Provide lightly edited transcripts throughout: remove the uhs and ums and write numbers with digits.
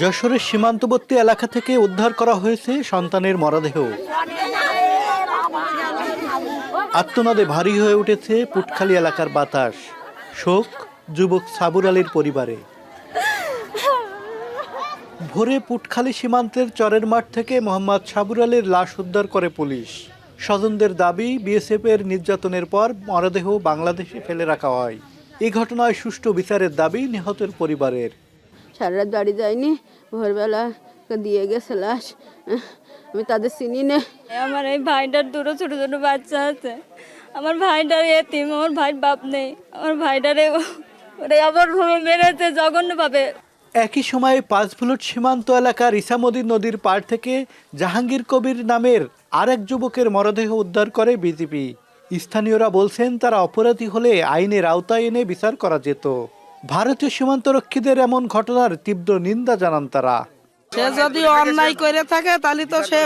যশোরের সীমান্তবর্তী এলাকা থেকে উদ্ধার করা হয়েছে সন্তানের মরদেহ। আত্মনাদে ভারী হয়ে উঠেছে পুটখালী এলাকার বাতাস। শোক যুবক সাবুর আলীর পরিবারে। ভোরে পুটখালী সীমান্তের চরের মাঠ থেকে মোহাম্মদ সাবুর আলীর লাশ উদ্ধার করে পুলিশ। স্বজনদের দাবি, বিএসএফ এর নির্যাতনের পর মরদেহ বাংলাদেশে ফেলে রাখা হয়। এই ঘটনায় সুষ্ঠু বিচারের দাবি নিহতের পরিবারের। সারা রাত বাড়ি যায়নি, ভোরবেলা দিয়ে গেছে লাশ। আমি তাদের চিনি না। আমার এই ভাইটার দুটো ছোট ছোট বাচ্চা আছে। আমার ভাইটার এতিম, আমার ভাই বাপ নেই। আমার ভাইটারে আবার ভাবে মেরেছে জঘন্যভাবে। একই সময়ে 5 ভুলট সীমান্ত এলাকার ইসামতি নদীর পাড় থেকে জাহাঙ্গীর কবির নামের আরেক যুবকের মরদেহ উদ্ধার করে বিজিবি। স্থানীয়রা বলছেন, তারা অপরাধী হলে আইনের আওতায় এনে বিচার করা যেত। ভারতীয় সীমান্তরক্ষীদের এমন ঘটনার তীব্র নিন্দা জানান তারা। সে যদি অন্যায় করে থাকে তাহলে তো সে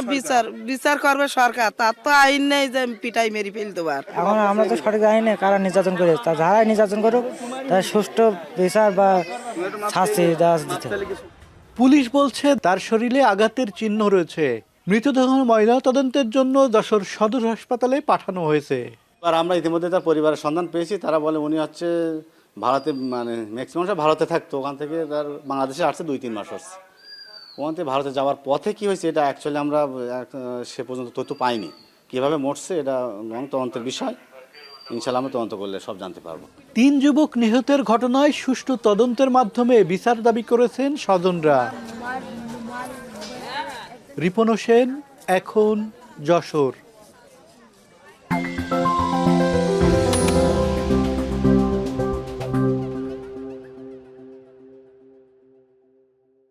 বিচার করবে সরকার। তার তো আইন নেই যে পিটাই মেরি ফেলতে পার। এখন আমরা তো সঠিক আইনে কারা নির্যাতন করে, যারাই নির্যাতন করুক তার সুষ্ঠু বিচার বা শাস্তি দেওয়া দিতে। পুলিশ বলছে তার শরীরে আঘাতের চিহ্ন রয়েছে। মৃতদেহ ময়নাতদন্তের জন্য যশোর সদর হাসপাতালে পাঠানো হয়েছে। আর আমরা ইতিমধ্যে তার পরিবারের সন্ধান পেয়েছি। তারা বলে উনি হচ্ছে ভারতে, মানে ম্যাক্সিমাম ভারতে থাকতো। ওখান থেকে তার বাংলাদেশে আসছে 2-3 মাস আসছে। ওখান থেকে ভারতে যাওয়ার পথে কি হয়েছে এটা অ্যাকচুয়ালি আমরা সে পর্যন্ত তথ্য পাইনি। কীভাবে মরছে এটা তদন্তের বিষয়। ইনশাল্লাহ আমরা তদন্ত করলে সব জানতে পারবো। 3 যুবক নিহতের ঘটনায় সুষ্ঠু তদন্তের মাধ্যমে বিচার দাবি করেছেন স্বজনরা। রিপন হোসেন, এখন, যশোর।